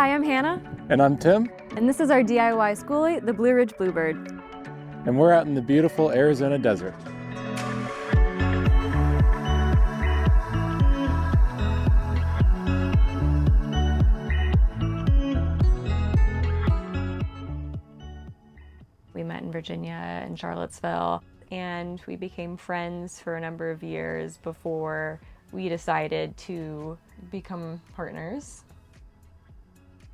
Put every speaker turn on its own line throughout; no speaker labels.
Hi, I'm Hannah.
And I'm Tim.
And this is our DIY schoolie, the Blue Ridge Bluebird.
And we're out in the beautiful Arizona desert.
We met in Virginia and Charlottesville, and we became friends for a number of years before we decided to become partners.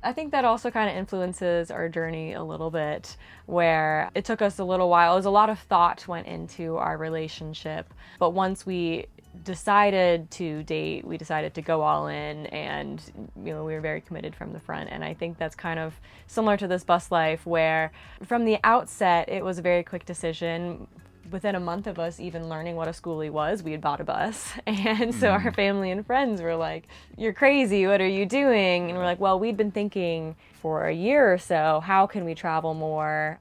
I think that also kind of influences our journey a little bit, where it took us a little while. It was a lot of thought went into our relationship, but once we decided to date, we decided to go all in, and we were very committed from the front. And I think that's kind of similar to this bus life, where from the outset it was a very quick decision. Within a month of us even learning what a schoolie was, we had bought a bus. And so our family and friends were like, "You're crazy, what are you doing?" And we're like, well, we'd been thinking for a year or so, how can we travel more?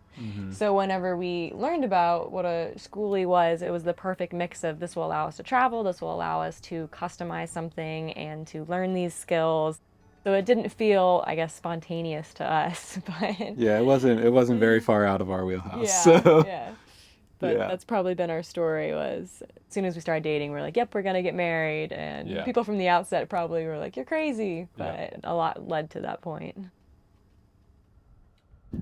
So whenever we learned about what a schoolie was, it was the perfect mix of, this will allow us to travel, this will allow us to customize something and to learn these skills. So it didn't feel, I guess, spontaneous to us, but
Yeah, it wasn't very far out of our wheelhouse.
yeah,
So.
yeah. But
Yeah.
that's probably been our story, was as soon as we started dating, we're like, yep, we're gonna get married. And
Yeah.
people from the outset probably were like, you're crazy. But
Yeah.
a lot led to that point.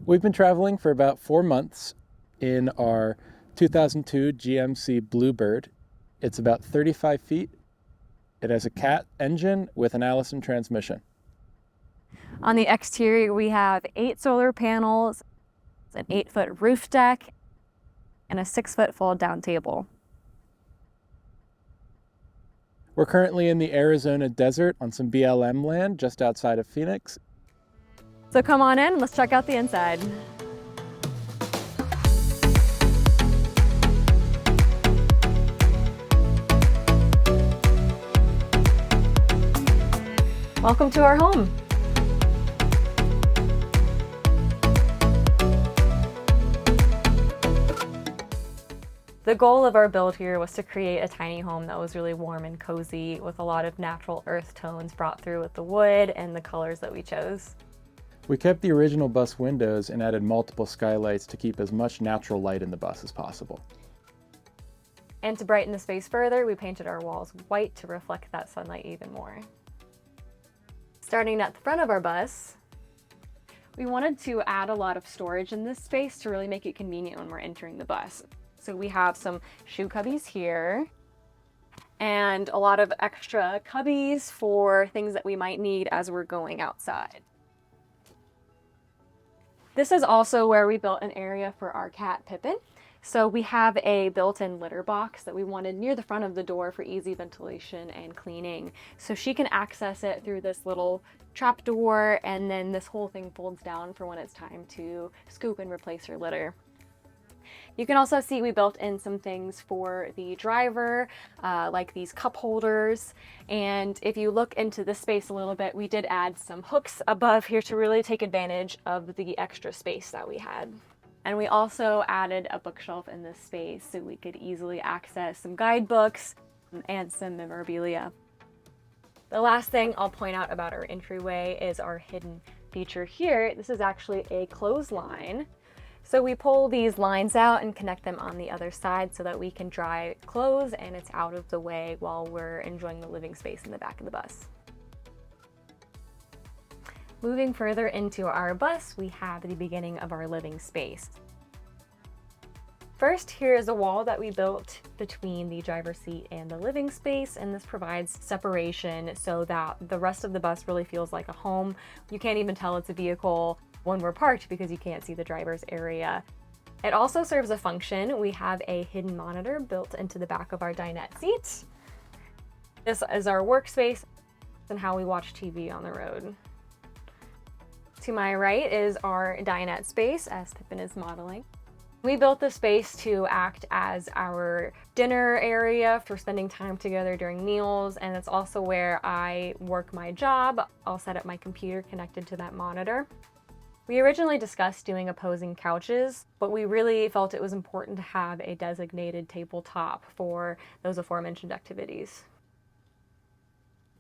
We've been traveling for about 4 months in our 2002 GMC Bluebird. It's about 35 feet. It has a Cat engine with an Allison transmission.
On the exterior, we have 8 solar panels, an 8-foot roof deck, and a 6-foot fold-down table.
We're currently in the Arizona desert on some BLM land just outside of Phoenix.
So come on in, let's check out the inside. Welcome to our home. The goal of our build here was to create a tiny home that was really warm and cozy, with a lot of natural earth tones brought through with the wood and the colors that we chose.
We kept the original bus windows and added multiple skylights to keep as much natural light in the bus as possible.
And to brighten the space further, we painted our walls white to reflect that sunlight even more. Starting at the front of our bus, we wanted to add a lot of storage in this space to really make it convenient when we're entering the bus. So we have some shoe cubbies here, and a lot of extra cubbies for things that we might need as we're going outside. This is also where we built an area for our cat, Pippin. So we have a built-in litter box that we wanted near the front of the door for easy ventilation and cleaning. So she can access it through this little trap door, and then this whole thing folds down for when it's time to scoop and replace her litter. You can also see we built in some things for the driver, like these cup holders. And if you look into this space a little bit, we did add some hooks above here to really take advantage of the extra space that we had. And we also added a bookshelf in this space so we could easily access some guidebooks and some memorabilia. The last thing I'll point out about our entryway is our hidden feature here. This is actually a clothesline. So we pull these lines out and connect them on the other side so that we can dry clothes and it's out of the way while we're enjoying the living space in the back of the bus. Moving further into our bus, we have the beginning of our living space. First, here is a wall that we built between the driver's seat and the living space, and this provides separation so that the rest of the bus really feels like a home. You can't even tell it's a vehicle when we're parked because you can't see the driver's area. It also serves a function. We have a hidden monitor built into the back of our dinette seat. This is our workspace and how we watch TV on the road. To my right is our dinette space, as Pippin is modeling. We built this space to act as our dinner area for spending time together during meals, and it's also where I work my job. I'll set up my computer connected to that monitor. We originally discussed doing opposing couches, but we really felt it was important to have a designated tabletop for those aforementioned activities.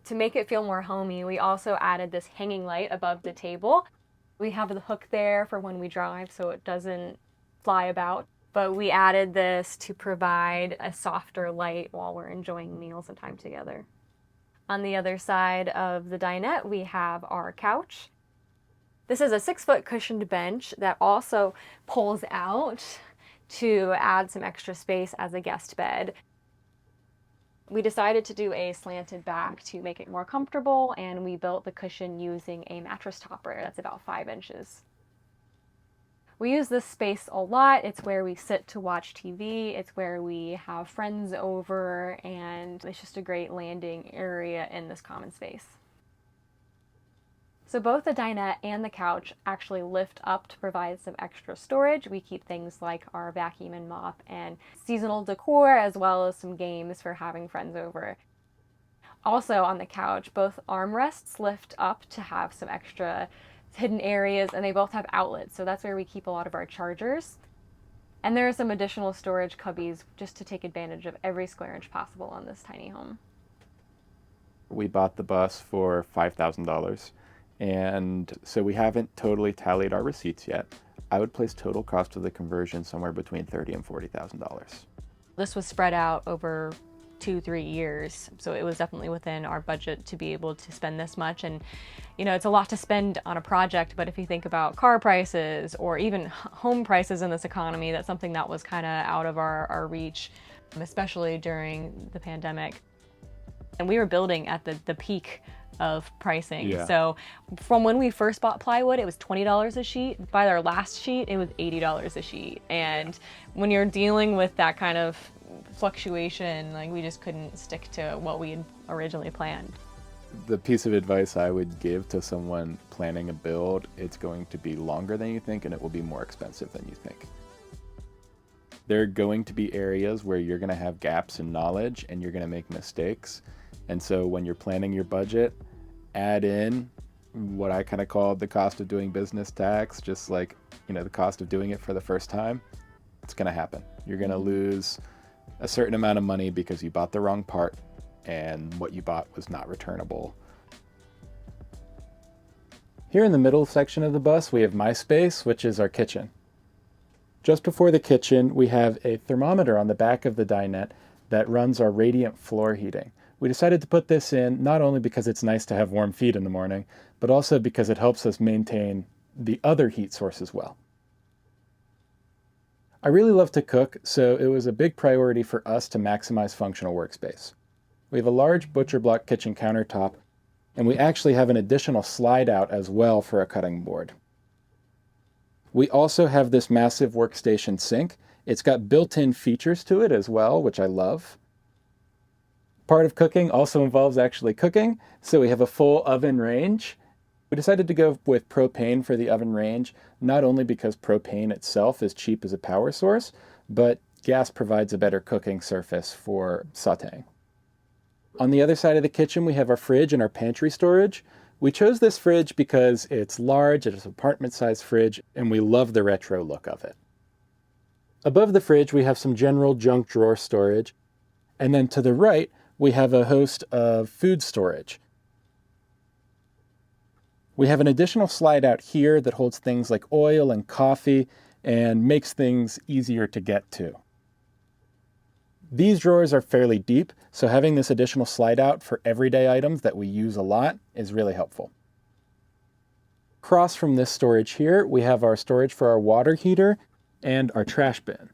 To make it feel more homey, we also added this hanging light above the table. We have the hook there for when we drive so it doesn't fly about, but we added this to provide a softer light while we're enjoying meals and time together. On the other side of the dinette, we have our couch. This is a 6-foot cushioned bench that also pulls out to add some extra space as a guest bed. We decided to do a slanted back to make it more comfortable, and we built the cushion using a mattress topper that's about 5 inches. We use this space a lot. It's where we sit to watch TV. It's where we have friends over, and it's just a great landing area in this common space. So both the dinette and the couch actually lift up to provide some extra storage. We keep things like our vacuum and mop and seasonal decor, as well as some games for having friends over. Also on the couch, both armrests lift up to have some extra hidden areas, and they both have outlets, so that's where we keep a lot of our chargers. And there are some additional storage cubbies just to take advantage of every square inch possible on this tiny home.
We bought the bus for $5,000. And so we haven't totally tallied our receipts yet. I would place total cost of the conversion somewhere between $30,000 and $40,000.
This was spread out over 2-3 years, so it was definitely within our budget to be able to spend this much. And you know, it's a lot to spend on a project, but if you think about car prices or even home prices in this economy, that's something that was kind of out of our reach, especially during the pandemic. And we were building at the peak of pricing.
Yeah.
So from when we first bought plywood, it was $20 a sheet. By our last sheet, it was $80 a sheet. And when you're dealing with that kind of fluctuation, like, we just couldn't stick to what we had originally planned.
The piece of advice I would give to someone planning a build, it's going to be longer than you think, and it will be more expensive than you think. There are going to be areas where you're going to have gaps in knowledge and you're going to make mistakes. And so when you're planning your budget, add in what I kind of call the cost of doing business tax, just like, you know, the cost of doing it for the first time. It's going to happen. You're going to lose a certain amount of money because you bought the wrong part and what you bought was not returnable. Here in the middle section of the bus, we have my space, which is our kitchen. Just before the kitchen, we have a thermometer on the back of the dinette that runs our radiant floor heating. We decided to put this in not only because it's nice to have warm feet in the morning, but also because it helps us maintain the other heat source as well. I really love to cook, so it was a big priority for us to maximize functional workspace. We have a large butcher block kitchen countertop, and we actually have an additional slide out as well for a cutting board. We also have this massive workstation sink. It's got built-in features to it as well, which I love. Part of cooking also involves actually cooking, so we have a full oven range. We decided to go with propane for the oven range, not only because propane itself is cheap as a power source, but gas provides a better cooking surface for sautéing. On the other side of the kitchen, we have our fridge and our pantry storage. We chose this fridge because it's large, it's an apartment-sized fridge, and we love the retro look of it. Above the fridge, we have some general junk drawer storage, and then to the right, we have a host of food storage. We have an additional slide out here that holds things like oil and coffee and makes things easier to get to. These drawers are fairly deep, so having this additional slide out for everyday items that we use a lot is really helpful. Across from this storage here, we have our storage for our water heater and our trash bin.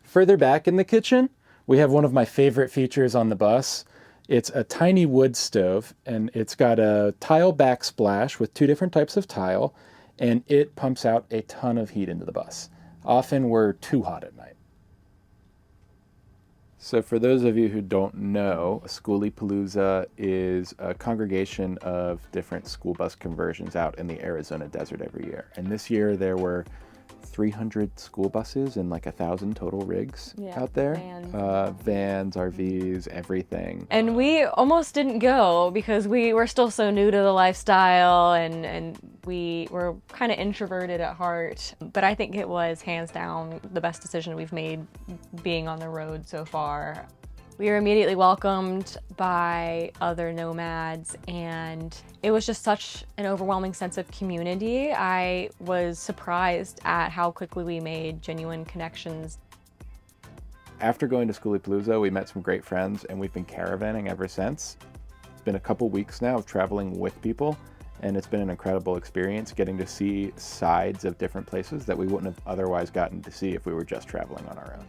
Further back in the kitchen, we have one of my favorite features on the bus. It's a tiny wood stove, and it's got a tile backsplash with 2 different types of tile, and it pumps out a ton of heat into the bus. Often we're too hot at night. So for those of you who don't know, Skoolie is a congregation of different school bus conversions out in the Arizona desert every year. And this year there were 300 school buses and like 1,000 total rigs out there. Vans, RVs, everything.
And we almost didn't go because we were still so new to the lifestyle, and we were kind of introverted at heart. But I think it was hands down the best decision we've made being on the road so far. We were immediately welcomed by other nomads, and it was just such an overwhelming sense of community. I was surprised at how quickly we made genuine connections.
After going to Skoolie, we met some great friends, and we've been caravanning ever since. It's been a couple weeks now of traveling with people, and it's been an incredible experience getting to see sides of different places that we wouldn't have otherwise gotten to see if we were just traveling on our own.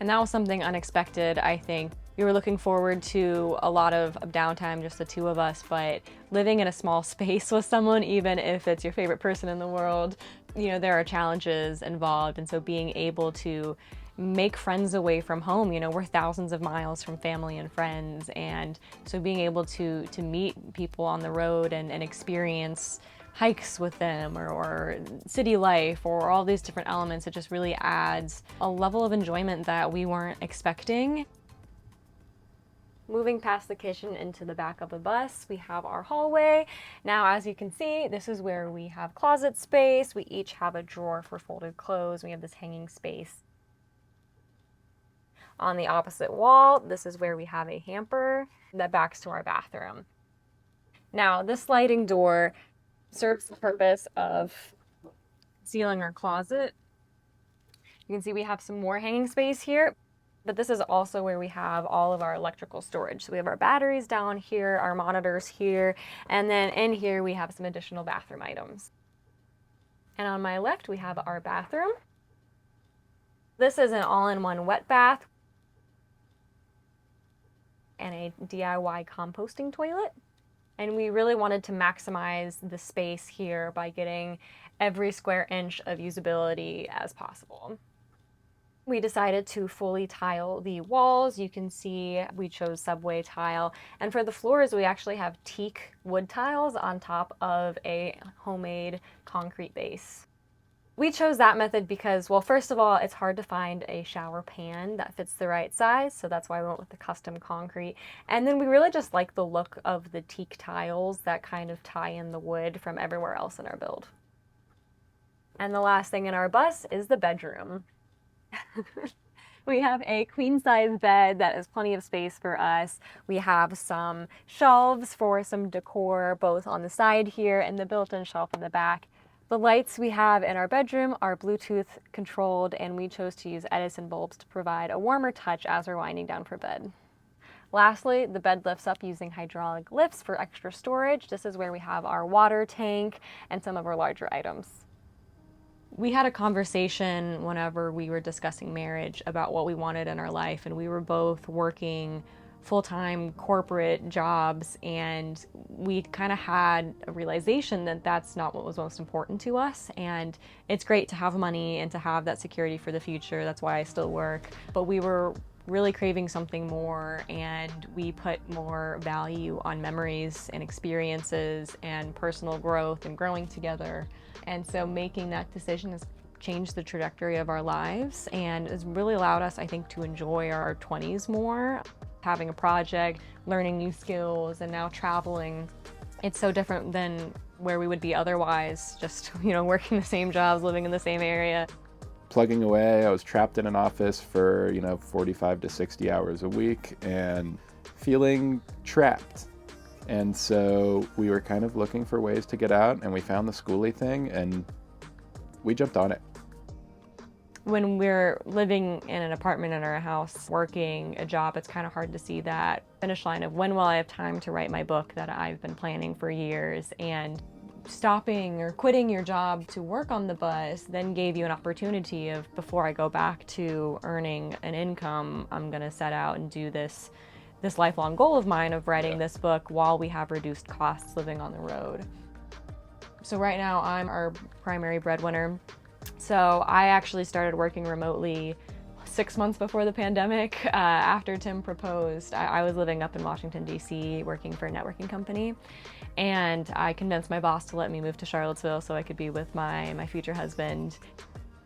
And that was something unexpected, I think. We were looking forward to a lot of downtime, just the two of us, but living in a small space with someone, even if it's your favorite person in the world, there are challenges involved. And so being able to make friends away from home, we're thousands of miles from family and friends. And so being able to meet people on the road and experience hikes with them or city life or all these different elements, it just really adds a level of enjoyment that we weren't expecting. Moving past the kitchen into the back of the bus, we have our hallway. Now, as you can see, this is where we have closet space. We each have a drawer for folded clothes. We have this hanging space. On the opposite wall, this is where we have a hamper that backs to our bathroom. Now, this sliding door serves the purpose of sealing our closet. You can see we have some more hanging space here, but this is also where we have all of our electrical storage. So we have our batteries down here, our monitors here, and then in here we have some additional bathroom items. And on my left, we have our bathroom. This is an all-in-one wet bath and a DIY composting toilet. And we really wanted to maximize the space here by getting every square inch of usability as possible. We decided to fully tile the walls. You can see we chose subway tile. And for the floors, we actually have teak wood tiles on top of a homemade concrete base. We chose that method because, well, first of all, it's hard to find a shower pan that fits the right size, so that's why we went with the custom concrete. And then we really just like the look of the teak tiles that kind of tie in the wood from everywhere else in our build. And the last thing in our bus is the bedroom. We have a queen-size bed that is plenty of space for us. We have some shelves for some decor, both on the side here and the built-in shelf in the back. The lights we have in our bedroom are Bluetooth controlled, and we chose to use Edison bulbs to provide a warmer touch as we're winding down for bed. Lastly, the bed lifts up using hydraulic lifts for extra storage. This is where we have our water tank and some of our larger items. We had a conversation whenever we were discussing marriage about what we wanted in our life, and we were both working full-time corporate jobs, and we kind of had a realization that that's not what was most important to us. And it's great to have money and to have that security for the future. That's why I still work. But we were really craving something more, and we put more value on memories and experiences and personal growth and growing together. And so making that decision has changed the trajectory of our lives and has really allowed us, I think, to enjoy our 20s more. Having a project, learning new skills, and now traveling. It's so different than where we would be otherwise, just, working the same jobs, living in the same area.
Plugging away, I was trapped in an office for, 45 to 60 hours a week and feeling trapped. And so we were kind of looking for ways to get out, and we found the Skoolie thing, and we jumped on it.
When we're living in an apartment in our house, working a job, it's kind of hard to see that finish line of when will I have time to write my book that I've been planning for years. And stopping or quitting your job to work on the bus then gave you an opportunity of, before I go back to earning an income, I'm going to set out and do this lifelong goal of mine of writing this book while we have reduced costs living on the road. So right now I'm our primary breadwinner. So I actually started working remotely 6 months before the pandemic. After Tim proposed, I was living up in Washington, D.C., working for a networking company. And I convinced my boss to let me move to Charlottesville so I could be with my future husband.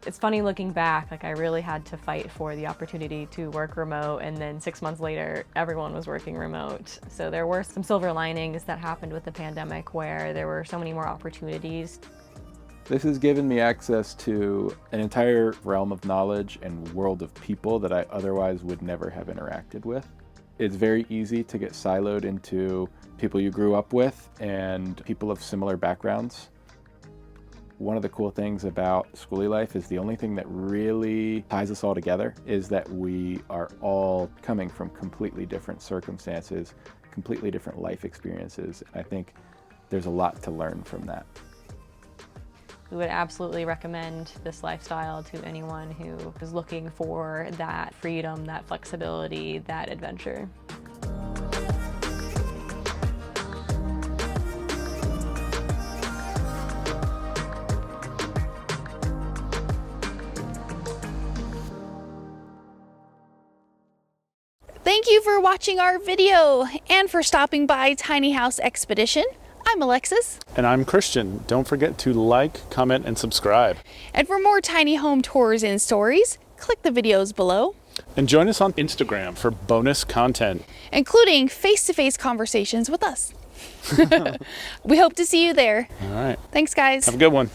It's funny looking back, I really had to fight for the opportunity to work remote, and then 6 months later, everyone was working remote. So there were some silver linings that happened with the pandemic where there were so many more opportunities.
This has given me access to an entire realm of knowledge and world of people that I otherwise would never have interacted with. It's very easy to get siloed into people you grew up with and people of similar backgrounds. One of the cool things about skoolie life is the only thing that really ties us all together is that we are all coming from completely different circumstances, completely different life experiences. I think there's a lot to learn from that.
We would absolutely recommend this lifestyle to anyone who is looking for that freedom, that flexibility, that adventure.
Thank you for watching our video and for stopping by Tiny House Expedition. I'm Alexis.
And I'm Christian. Don't forget to like, comment, and subscribe.
And for more tiny home tours and stories, click the videos below.
And join us on Instagram for bonus content,
including face-to-face conversations with us. We hope to see you there.
All right.
Thanks, guys.
Have a good one.